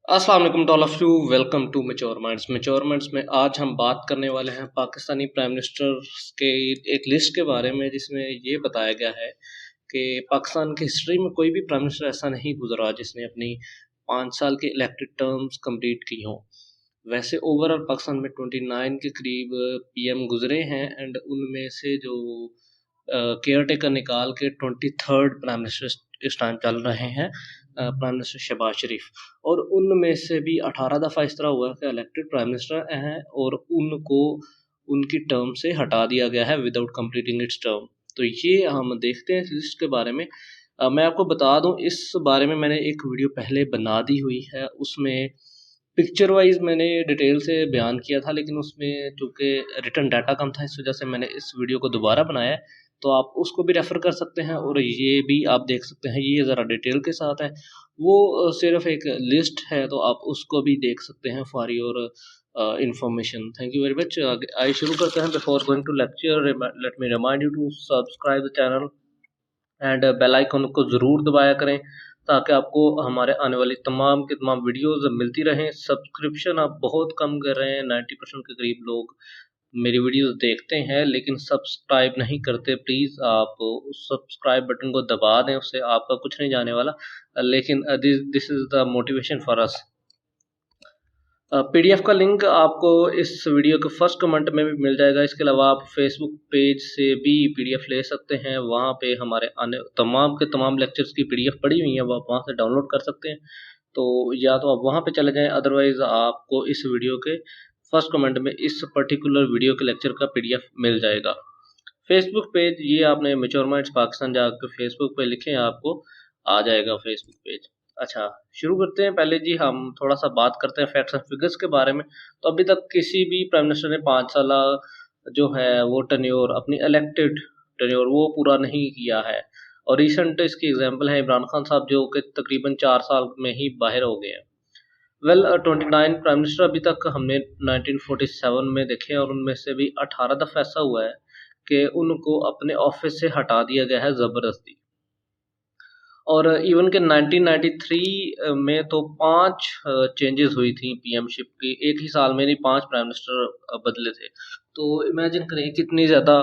अस्सलाम वालेकुम to all of you. Welcome to mature minds. Mature minds में आज हम बात करने वाले हैं पाकिस्तानी प्राइम मिनिस्टर्स के एक लिस्ट के बारे में, जिसमें ये बताया गया है कि पाकिस्तान की हिस्ट्री में कोई भी प्राइम मिनिस्टर ऐसा नहीं गुजरा जिसने अपनी 5 साल की इलेक्टेड टर्म्स कंप्लीट की हों। वैसे ओवरऑल पाकिस्तान में 29 के करीब पीएम गुजरे हैं, एंड उनमें से जो केयर टेकर निकाल के 23rd प्राइम मिनिस्टर इस टाइम चल रहे हैं, प्राइम मिनिस्टर शहबाज शरीफ। और उनमें से भी 18 दफ़ा इस तरह हुआ है कि इलेक्टेड प्राइम मिनिस्टर हैं और उनको उनकी टर्म से हटा दिया गया है विदाउट कंप्लीटिंग इट्स टर्म। तो ये हम देखते हैं इस लिस्ट के बारे में। मैं आपको बता दूं, इस बारे में मैंने एक वीडियो पहले बना दी हुई है। उसमें पिक्चर वाइज मैंने डिटेल से बयान किया था, लेकिन उसमें चूँकि रिटन डाटा कम था, इस वजह से मैंने इस वीडियो को दोबारा बनाया है। तो आप उसको भी रेफ़र कर सकते हैं और ये भी आप देख सकते हैं, ये ज़रा डिटेल के साथ है। वो सिर्फ एक लिस्ट है, तो आप उसको भी देख सकते हैं for your information. Thank you very much. आइए शुरू करते हैं। Before going to lecture, let me remind you to subscribe the channel and bell icon को ज़रूर दबाया करें, ताकि आपको हमारे आने वाली तमाम की तमाम वीडियोस मिलती रहें। सब्सक्रिप्शन आप बहुत कम कर रहे हैं, 90% के करीब लोग मेरी वीडियोस देखते हैं लेकिन सब्सक्राइब नहीं करते। प्लीज़ आप उस सब्सक्राइब बटन को दबा दें, उससे आपका कुछ नहीं जाने वाला, लेकिन this is the motivation for us. PDF का लिंक आपको इस वीडियो के फर्स्ट कमेंट में भी मिल जाएगा। इसके अलावा आप फेसबुक पेज से भी पीडीएफ ले सकते हैं। वहाँ पे हमारे आने तमाम के तमाम लेक्चर्स की पीडीएफ पड़ी हुई है, वो आप वहाँ से डाउनलोड कर सकते हैं। तो या तो आप वहाँ पे चले जाएं, अदरवाइज़ आपको इस वीडियो के फर्स्ट कमेंट में इस पर्टिकुलर वीडियो के लेक्चर का पीडीएफ मिल जाएगा। फेसबुक पेज, ये आपने मैच्योर माइंड्स पाकिस्तान जाकर फेसबुक पे लिखें, आपको आ जाएगा फेसबुक पेज। अच्छा, शुरू करते हैं। पहले जी हम थोड़ा सा बात करते हैं फैक्ट्स एंड फिगर्स के बारे में। तो अभी तक किसी भी प्राइम मिनिस्टर ने 5 साल जो है वो टेन्योर, अपनी इलेक्टेड टेन्योर वो पूरा नहीं किया है। और रिसेंट इसकी एग्जांपल है इमरान खान साहब, जो कि तकरीबन 4 साल में ही बाहर हो गए हैं। वेल 29 प्राइम मिनिस्टर अभी तक हमने 1947 में देखे हैं, और उनमें से भी 18 दफ़ा ऐसा हुआ है कि उनको अपने ऑफिस से हटा दिया गया है ज़बरदस्ती। और इवन के 1993 में तो 5 चेंजेस हुई थी पीएमशिप की, एक ही साल में नहीं 5 प्राइम मिनिस्टर बदले थे। तो इमेजिन करें कितनी ज़्यादा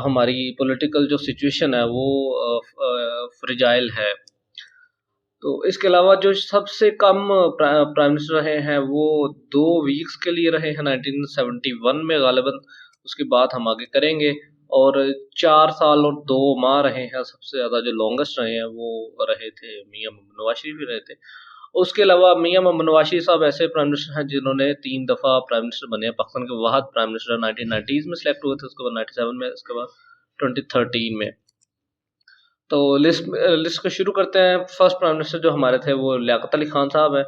हमारी पॉलिटिकल जो सिचुएशन है वो फ्रेजाइल है। तो इसके अलावा जो सबसे कम प्राइम मिनिस्टर रहे हैं वो 2 वीक्स के लिए रहे हैं 1971 में गालिबन। उसकी बात हम आगे करेंगे। और 4 साल और 2 माह रहे हैं, सबसे ज़्यादा जो लॉन्गेस्ट रहे हैं वो रहे थे मियां मोहम्मद नवाज शरीफ ही रहे थे। उसके अलावा मियां मोहम्मद नवाज शरीफ साहब ऐसे प्राइम मिनिस्टर हैं जिन्होंने 3 दफ़ा प्राइम मिनिस्टर बने हैं। पाकिस्तान के वाहद प्राइम मिनिस्टर 1990s में सिलेक्ट हुए थे, उसके बाद 97 में, उसके बाद 2013 में। तो लिस्ट को शुरू करते हैं। फर्स्ट प्राइम मिनिस्टर जो हमारे थे वो लियाकत अली खान साहब है।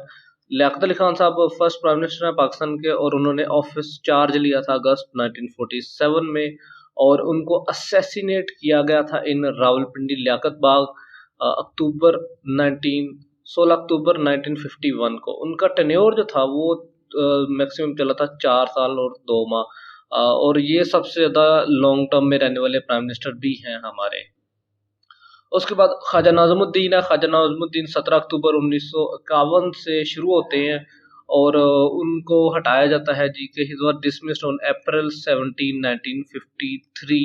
लियाकत अली खान साहब फर्स्ट प्राइम मिनिस्टर हैं पाकिस्तान के, और उन्होंने ऑफिस चार्ज लिया था अगस्त 1947 में, और उनको असैसिनेट किया गया था इन रावलपिंडी लियाकत बाग अक्टूबर 19 16 अक्टूबर 1951 को। उनका टेन्योर जो था वो मैक्सिमम चला था 4 साल और 2 माह, और ये सबसे ज़्यादा लॉन्ग टर्म में रहने वाले प्राइम मिनिस्टर भी हैं हमारे। उसके बाद ख्वाजा नाज़मुद्दीन है। ख्वाजा नाज़मुद्दीन 17 अक्टूबर 1951 से शुरू होते हैं, और उनको हटाया जाता है जी के he were dismissed on April 17 1953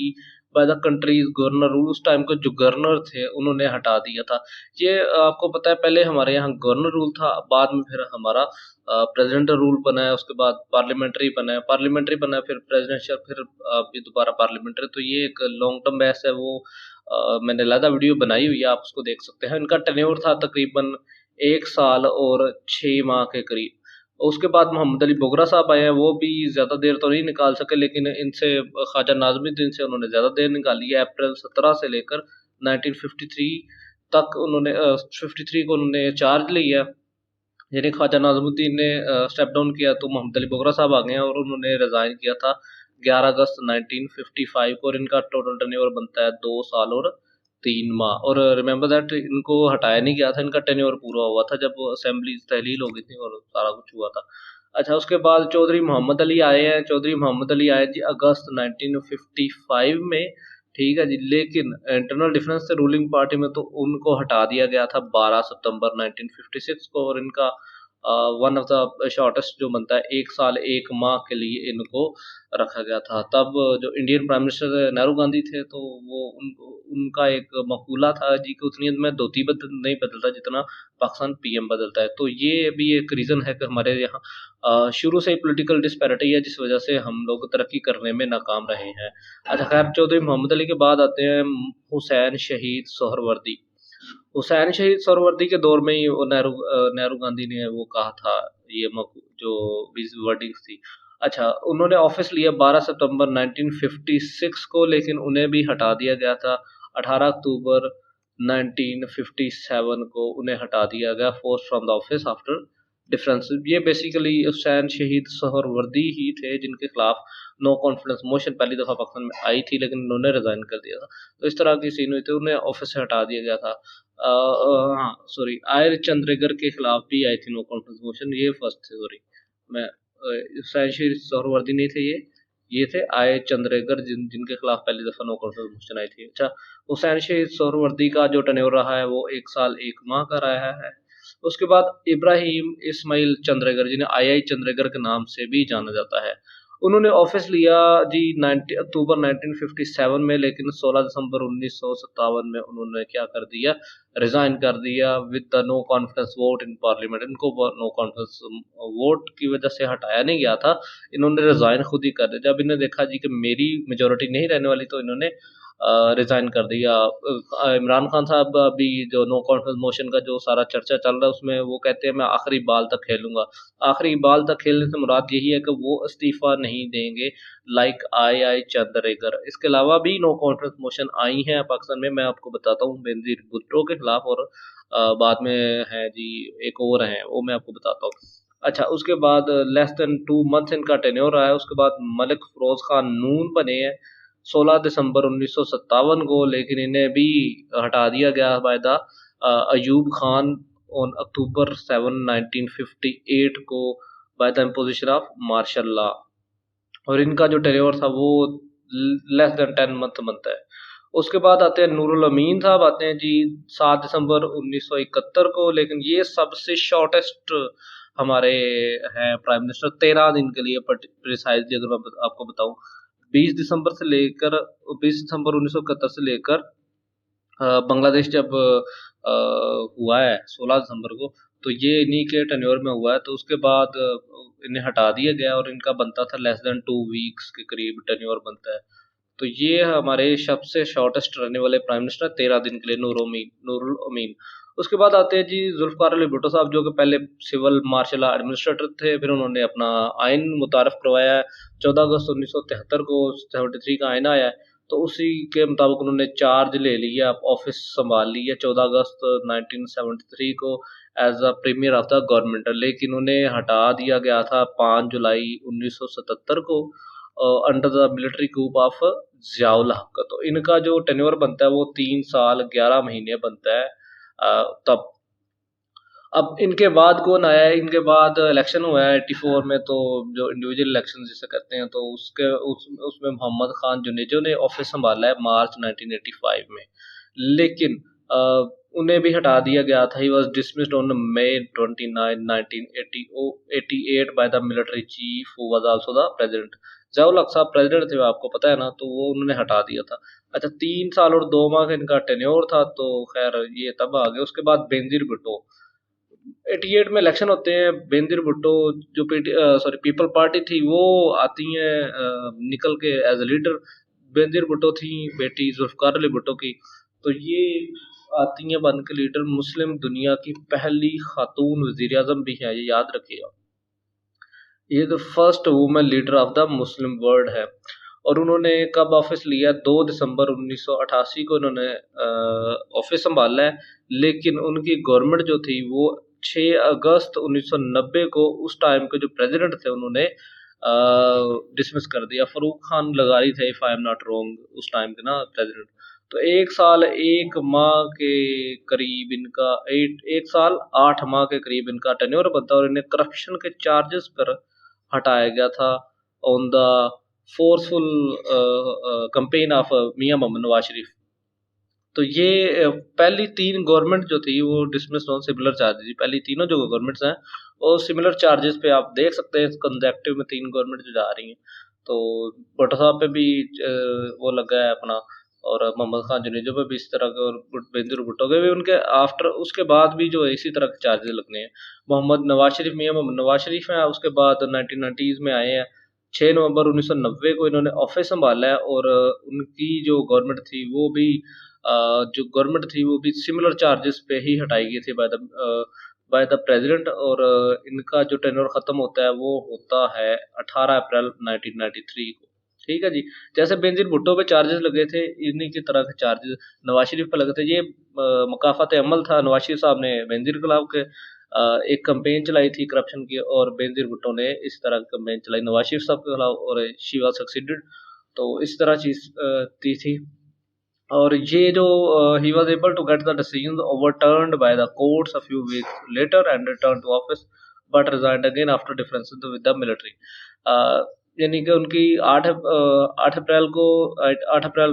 by the country's governor rule. उस टाइम के जो गवर्नर थे उन्होंने हटा दिया था। ये आपको पता है, पहले हमारे यहाँ गवर्नर रूल था, बाद में फिर हमारा प्रेसिडेंट रूल बना है, उसके बाद पार्लियामेंट्री बना है, फिर प्रेसिडेंशियल, फिर अभी दोबारा पार्लियामेंट्री। तो ये एक लॉन्ग टर्म बहस है, वो मैंने अलग वीडियो बनाई हुई है, आप उसको देख सकते हैं। इनका टेन्योर था तकरीबन 1 साल और 6 माह के करीब। उसके बाद मोहम्मद अली बोगरा साहब आए हैं, वो भी ज़्यादा देर तो नहीं निकाल सके, लेकिन इनसे ख्वाजा नाज़मुद्दीन से उन्होंने ज़्यादा देर निकाली है। अप्रैल 17 से लेकर 1953 तक उन्होंने 53 को उन्होंने चार्ज लिया। यानी ख्वाजा नाज़मुद्दीन ने स्टेप डाउन किया, तो मोहम्मद अली बोगरा साहब आ गए हैं, और उन्होंने रिज़ाइन किया था 11 अगस्त 1955 को, और इनका टोटल टेन्योर बनता है 2 साल और 3 माह। और रिमेंबर दैट इनको हटाया नहीं गया था, इनका टेन्योर पूरा हुआ था जब असेंबली तहलील हो गई थी और सारा कुछ हुआ था। अच्छा, उसके बाद चौधरी मोहम्मद अली आए हैं। चौधरी मोहम्मद अली आए जी अगस्त 1955 में, ठीक है जी। लेकिन इंटरनल डिफरेंस थे रूलिंग पार्टी में, तो उनको हटा दिया गया था 12 सितंबर 1956 को, और इनका वन ऑफ द शॉर्टेस्ट जो बनता है, 1 साल 1 माह के लिए इनको रखा गया था। तब जो Indian prime minister Nehru Gandhi थे, तो वो उनका एक मकूला था जी कि उतनी में धोती नहीं बदलता जितना पाकिस्तान पीएम बदलता है। तो ये भी एक रीज़न है कि हमारे यहाँ शुरू से ही पॉलिटिकल डिस्पैरिटी है, जिस वजह से हम लोग तरक्की करने में नाकाम रहे हैं। अच्छा, खैर चौधरी मोहम्मद अली के बाद आते हैं हुसैन शहीद सोहरवर्दी। हुसैन शहीद सोहरवर्दी के दौर में ही नेहरू गांधी ने वो कहा था, ये जो वर्डिंग्स थी। अच्छा, उन्होंने ऑफिस लिया 12 सितंबर 1956 को, लेकिन उन्हें भी हटा दिया गया था 18 अक्टूबर 1957 को। उन्हें हटा दिया गया, force from the office after difference. ये बेसिकली हुसैन शहीद सोहरवर्दी ही थे जिनके खिलाफ नो कॉन्फिडेंस मोशन पहली दफ़ा पाकिस्तान में आई थी, लेकिन उन्होंने रिजाइन कर दिया था। तो इस तरह की सीन हुई थी, उन्हें ऑफिस से हटा दिया गया था। हाँ सॉरी, आयर चंद्रगर के खिलाफ भी आई थी नो कॉन्फिडेंस मोशन, ये फर्स्ट थे। सॉरी, मैं हुसैन शहीद सोहरवर्दी नहीं थे ये थे आय चंद्रगर जिनके खिलाफ पहली दफ़ा नो कॉन्फिडेंस मोशन आई थी। अच्छा, हुसैन शहीद सोहरवर्दी का जो टेन्योर रहा है वो 1 साल 1 माह का रहा है। उसके बाद इब्राहिम इस्माइल चंद्रगर, जिन्हें आई चंद्रगर के नाम से भी जाना जाता है, उन्होंने ऑफिस लिया जी 90 अक्टूबर 1957 में, लेकिन 16 दिसंबर 1957 में उन्होंने क्या कर दिया, रिजाइन कर दिया with the no confidence vote in parliament. इनको नो कॉन्फिडेंस वोट की वजह से हटाया नहीं गया था, इन्होंने रिजाइन खुद ही कर दिया। जब इन्हें देखा जी कि मेरी मेजोरिटी नहीं रहने वाली, तो इन्होंने रिजाइन कर दिया। इमरान खान साहब अभी जो नो कॉन्फिडेंस मोशन का जो सारा चर्चा चल रहा है, उसमें वो कहते हैं मैं आखिरी बाल तक खेलूंगा। आखिरी बाल तक खेलने से मुराद यही है कि वो इस्तीफा नहीं देंगे, लाइक आई चंद्रगर। इसके अलावा भी नो कॉन्फिडेंस मोशन आई हैं पाकिस्तान में, मैं आपको बताता हूँ बेनजीर भुट्टो के खिलाफ, और बाद में है जी एक और हैं, वो मैं आपको बताता हूँ। अच्छा, उसके बाद लेस देन 2 मंथ्स इनका टेन्योर रहा है। उसके बाद मलिक फिरोज खान नून बने हैं 16 दिसंबर 1957 को, लेकिन इन्हें भी हटा दिया गया by the Ayub Khan on October 7 1958 को by the imposition of martial law. और इनका जो टेन्योर था वो लेस देन 10 मंथ बनता है। उसके बाद आते हैं नूरुल अमीन साहब, आते हैं जी 7 दिसंबर 1971 को, लेकिन ये सबसे शॉर्टेस्ट हमारे हैं प्राइम मिनिस्टर, 13 दिन के लिए प्रिसाइजली अगर मैं आपको बताऊं। 20 दिसंबर से लेकर 20 दिसंबर 1971 से लेकर बांग्लादेश जब हुआ है 16 दिसंबर को, तो ये इन्हीं के टेन्योर में हुआ है। तो उसके बाद इन्हें हटा दिया गया और इनका बनता था लेस देन 2 वीक्स के करीब टेन्योर बनता है। तो ये हमारे सबसे शॉर्टेस्ट रहने वाले प्राइम मिनिस्टर 13 दिन के लिए, नूरुल अमीन। उसके बाद आते हैं जी जुल्फकार अली भुट्टो साहब, जो कि पहले सिविल मार्शल एडमिनिस्ट्रेटर थे, फिर उन्होंने अपना आइन मुतारफ करवाया है 14 अगस्त 1973 को, 73 का आइन आया है, तो उसी के मुताबिक उन्होंने चार्ज ले लिया, ऑफिस संभाल लिया 14 अगस्त 1973 को as a premier of the government. लेकिन उन्हें हटा दिया गया था 5 जुलाई 1977 को under the military coup of Ziaul Haq. तो इनका जो टेन्योर बनता है वो 3 साल 11 महीने बनता है। तब अब इनके बाद कौन आया है, इनके बाद इलेक्शन हुआ है 84 में, तो जो इंडिविजुअल इलेक्शन जिसे कहते हैं, तो उसमें मोहम्मद खान जुनेजो ने ऑफिस संभाला है मार्च 1985 में, लेकिन उन्हें भी हटा दिया गया था। He was dismissed on May 29 1988 by the military chief who was also the president. Ziaul Haq साहब प्रेसिडेंट थे, आपको पता है ना, तो वो उन्होंने हटा दिया था। अच्छा, 3 साल और 2 माह का इनका टेन्योर था, तो खैर ये तब आ गए। उसके बाद बेनजीर भुट्टो 88 में इलेक्शन होते हैं, बेनजीर भुट्टो जो पीपल पार्टी थी वो आती है निकल के as a leader. Benazir Bhutto थी बेटी जुल्फकार अली भुट्टो की, तो ये आती हैं बन के लीडर। मुस्लिम दुनिया की पहली खातून वजीर आजम भी है, ये याद रखिएगा। ये the first women leader of the Muslim world है। और उन्होंने कब ऑफिस लिया, 2 दिसंबर 1988 को इन्होंने ऑफिस संभाला है, लेकिन उनकी गवर्नमेंट जो थी वो 6 अगस्त 1990 को उस टाइम के जो प्रेसिडेंट थे उन्होंने डिसमिस कर दिया। फरूक खान लगारी थे if I am not wrong उस टाइम के ना प्रेसिडेंट। तो 1 साल 1 माह के करीब इनका 1 साल 8 माह के करीब इनका टेन्योर बनता, और इन्हें करप्शन के चार्जेस पर हटाया गया था on the forceful campaign of Mian Mohammad Nawaz Sharif. तो ये पहली 3 गवर्नमेंट जो थी वो डिसमिस ऑन सिमिलर चार्जेस। पहली तीनों जो गवर्नमेंट्स हैं और सिमिलर चार्जेस पे आप देख सकते हैं कंसेक्टिव में 3 गवर्नमेंट जो जा रही हैं। तो भुट्टो साहब पे भी वो लगा है अपना, और मोहम्मद खान जुनेजो पे भी इस तरह के, और बेनजीर भुट्टो के भी उनके आफ्टर उसके बाद भी जो इसी तरह के चार्जेस लगने हैं। मोहम्मद नवाज शरीफ, मियाँ मोहम्मद नवाज शरीफ हैं, उसके बाद 1990s में आए हैं। 6 नवंबर 1990 को इन्होंने ऑफिस संभाला है, और उनकी जो गवर्नमेंट थी वो भी सिमिलर चार्जेस पे ही हटाई गई थी बाय द प्रेसिडेंट। और इनका जो टेन्योर खत्म होता है वो होता है 18 अप्रैल 1993 को। ठीक है जी। जैसे बेनजीर भुट्टो पे चार्जेस लगे थे, इन्हीं की तरह के चार्जेस नवाज शरीफ पे लगे थे। ये मकाफत अमल था, नवाज शरीफ साहब ने बेनजीर के खिलाफ के एक कंपेन चलाई थी करप्शन की, और बेनजीर भुट्टो ने इस तरह की कंपेन चलाई नवाज शरीफ साहब के खिलाफ, और शी वाज सक्सीडेड। तो इस तरह चीज़ थी। और ये जो he was able to get the decisions overturned by the courts a few weeks later and returned to office but resigned again after differences with the military। यानी कि उनकी 8 अप्रैल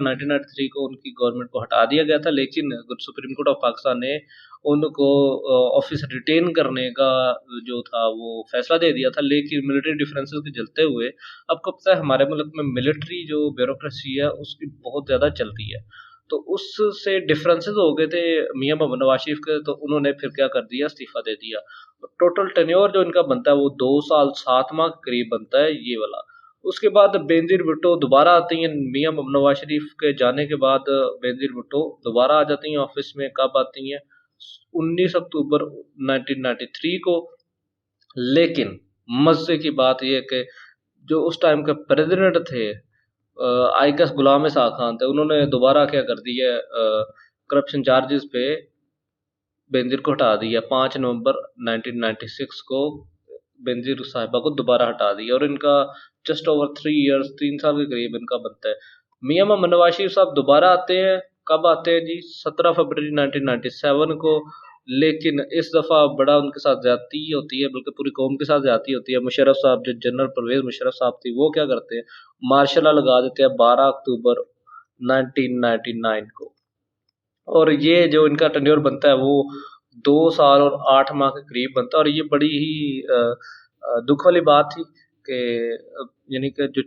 1993 को उनकी गवर्नमेंट को हटा दिया गया था, लेकिन सुप्रीम कोर्ट ऑफ पाकिस्तान ने उनको ऑफिस रिटेन करने का जो था वो फैसला दे दिया था। लेकिन मिलिट्री डिफरेंसेस के चलते हुए, आपको पता है हमारे मुल्क में मिलिट्री जो ब्यूरोक्रेसी है उसकी बहुत ज़्यादा चलती है, तो उससे डिफरेंसेस हो गए थे मियाँ मोहम्मद नवाज शरीफ के, तो उन्होंने फिर क्या कर दिया, इस्तीफा दे दिया। टोटल टेन्योर जो इनका बनता है वो 2 साल 7 माह के करीब बनता है ये वाला। उसके बाद बेनजीर भुट्टो दोबारा आती हैं, मियाँ मोहम्मद नवाज शरीफ के जाने के बाद बेनजीर भुट्टो दोबारा आ जाती हैं ऑफिस में। कब आती हैं? 19 अक्टूबर 1993 को। लेकिन मजे की बात यह है कि जो उस टाइम के प्रेसिडेंट थे, आई गेस गुलाम इसहाक खान थे, उन्होंने दोबारा क्या कर दिया, करप्शन चार्जेस पे बेनजीर को हटा दिया। 5 नवंबर 1996 को बेनजीर साहिबा को दोबारा हटा दिया, और इनका जस्ट ओवर 3 इयर्स, 3 साल के करीब इनका बनता है। मियाँ मोहम्मद नवाज शरीफ साहब दोबारा आते हैं। कब आते हैं जी? 17 फरवरी 1997 को। लेकिन इस दफ़ा बड़ा उनके साथ ज्यादती होती है, बल्कि पूरी कौम के साथ ज्यादती होती है। मुशर्रफ साहब, जो जनरल परवेज मुशर्रफ साहब थी, वो क्या करते हैं, मार्शल लॉ लगा देते हैं 12 अक्टूबर 1999 को। और ये जो इनका टेन्योर बनता है वो 2 साल और 8 माह के करीब बनता है। और ये बड़ी ही दुख वाली बात थी कि यानी कि जो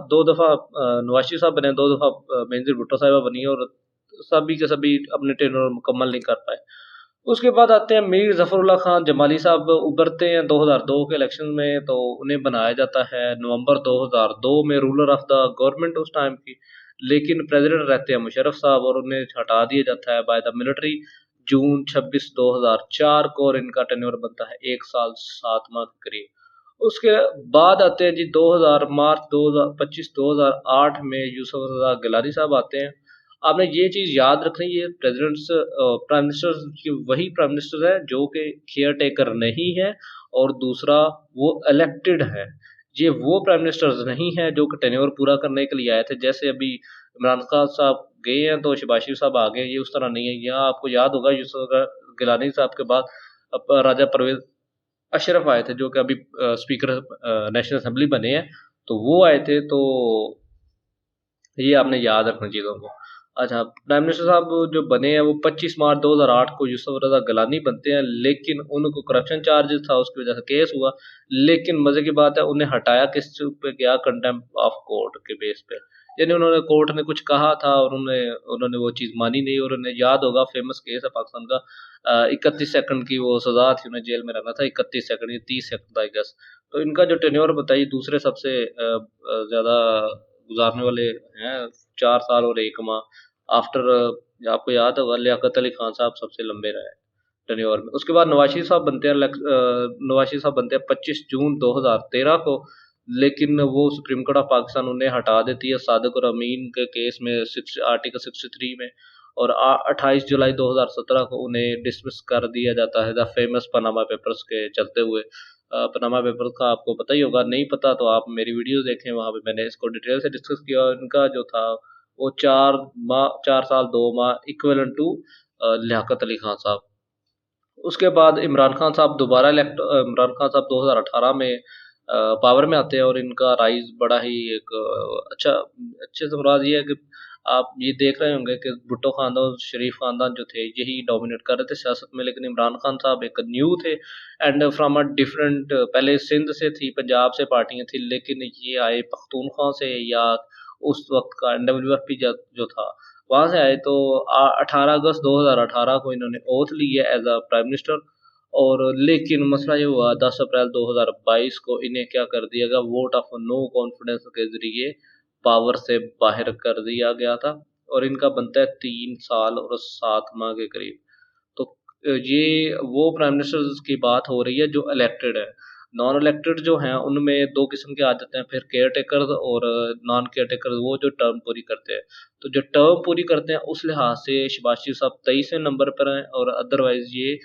2 दफ़ा नवाज शरीफ साहब बने, 2 दफ़ा बेनजीर भुट्टो साहिबा बनी, और सभी के सभी अपने टेन्योर मुकम्मल नहीं कर पाए। उसके बाद आते हैं मीर ज़फ़रुल्लाह खान जमाली साहब, उभरते हैं 2002 के इलेक्शन में, तो उन्हें बनाया जाता है नवंबर 2002 में रूलर ऑफ द गवर्नमेंट उस टाइम की। लेकिन प्रेसिडेंट रहते हैं मुशर्रफ साहब, और उन्हें हटा दिया जाता है बाय द मिलिट्री जून 26 2004 को, और इनका टेन्योर बनता है 1 साल 7 माह के करीब। उसके बाद आते हैं जी 2000 मार्च 2025 2008 में यूसुफ रज़ा गिलानी साहब आते हैं। आपने ये चीज़ याद रखनी है, प्राइम मिनिस्टर वही प्राइम मिनिस्टर है जो कि केयर टेकर नहीं है, और दूसरा वो इलेक्टेड है। ये वो प्राइम मिनिस्टर्स नहीं है जो कि टेन्योर पूरा करने के लिए आए थे। जैसे अभी इमरान खान साहब गए हैं तो शहबाज शरीफ साहब आ गए, ये उस तरह नहीं है। यहाँ आपको याद होगा यूसुफ गिलानी साहब के बाद राजा परवेज अशरफ आए थे, जो कि अभी स्पीकर नेशनल असेंबली बने हैं, तो वो आए थे। तो ये आपने याद रखना चीज़ों को। अच्छा, प्राइम मिनिस्टर साहब जो बने हैं वो 25 मार्च 2008 को यूसुफ रज़ा गिलानी बनते हैं, लेकिन उनको करप्शन चार्जेस था, उसकी वजह से केस हुआ। लेकिन मज़े की बात है, उन्हें हटाया किस पे गया? कंटेम्प्ट ऑफ कोर्ट के बेस पे। यानी उन्होंने, कोर्ट ने कुछ कहा था और उन्होंने वो चीज़ मानी नहीं। और उन्हें याद होगा फेमस केस है पाकिस्तान का, 31 सेकंड की वो सज़ा थी, उन्हें जेल में रहना था 31 सेकंड या 30 सेकंड आई गेस। तो इनका जो टेन्योर बताइए दूसरे सबसे ज़्यादा गुजारने वाले हैं, 4 साल और 1 माह। आफ्टर आपको याद होगा लियाकत अली खान साहब सबसे लंबे रहे टेन्योर में। उसके बाद नवाज शरीफ साहब बनते हैं 25 जून 2013 को। लेकिन वो सुप्रीम कोर्ट ऑफ पाकिस्तान उन्हें हटा देती है सादिक और अमीन के केस में आर्टिकल 63 में। और 28 जुलाई 2017 को उन्हें डिसमिस कर दिया जाता है द फेमस पनामा पेपर्स के चलते हुए। पनामा पेपर का आपको पता ही होगा, नहीं पता तो आप मेरी वीडियो देखें, वहाँ पे मैंने इसको डिटेल से डिस्कस किया। इनका जो था वो 4 साल 2 माह इक्विवेलेंट टू लियाकत अली खान साहब। उसके बाद इमरान खान साहब 2018 में पावर में आते हैं, और इनका राइज बड़ा ही एक अच्छे से मुराद ये है कि आप ये देख रहे होंगे कि भुट्टो खानदान और शरीफ खानदान जो थे यही डोमिनेट कर रहे थे सियासत में, लेकिन इमरान खान साहब एक न्यू थे एंड फ्रॉम अ डिफरेंट, पहले सिंध से थी, पंजाब से पार्टियां थी, लेकिन ये आए पख्तूनख्वा से, या उस वक्त का NWFP जो था वहाँ से आए। तो 18 अगस्त 2018 को इन्होंने ओथ ली है एज अ प्राइम मिनिस्टर, और लेकिन मसला ये हुआ 10 अप्रैल 2022 को इन्हें क्या कर दिया गया, वोट ऑफ नो कॉन्फिडेंस के जरिए पावर से बाहर कर दिया गया था, और इनका बनता है 3 साल और 7 माह के करीब। तो ये वो प्राइम मिनिस्टर्स की बात हो रही है जो इलेक्टेड है। नॉन इलेक्टेड जो हैं उनमें दो किस्म के आ जाते हैं, फिर केयर टेकर्स और नॉन केयर टेकर्स, वो जो टर्म पूरी करते हैं। तो जो टर्म पूरी करते हैं उस लिहाज से शहबाज शरीफ साहब 23वें नंबर पर हैं, और अदरवाइज ये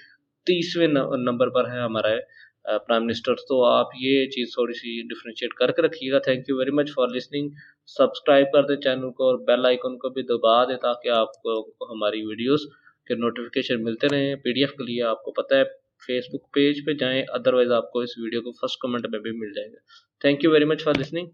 30वें नंबर पर है हमारा प्राइम मिनिस्टर। तो आप ये चीज़ थोड़ी सी डिफ्रेंशिएट करके रखिएगा। Thank you very much for listening. Subscribe कर दें चैनल को, और बेल आइकन को भी दबा दें ताकि आपको हमारी वीडियोस के नोटिफिकेशन मिलते रहें। PDF के लिए आपको पता है फेसबुक पेज पे जाएं, अदरवाइज आपको इस वीडियो को फर्स्ट कमेंट में भी मिल जाएगा। Thank you very much for listening.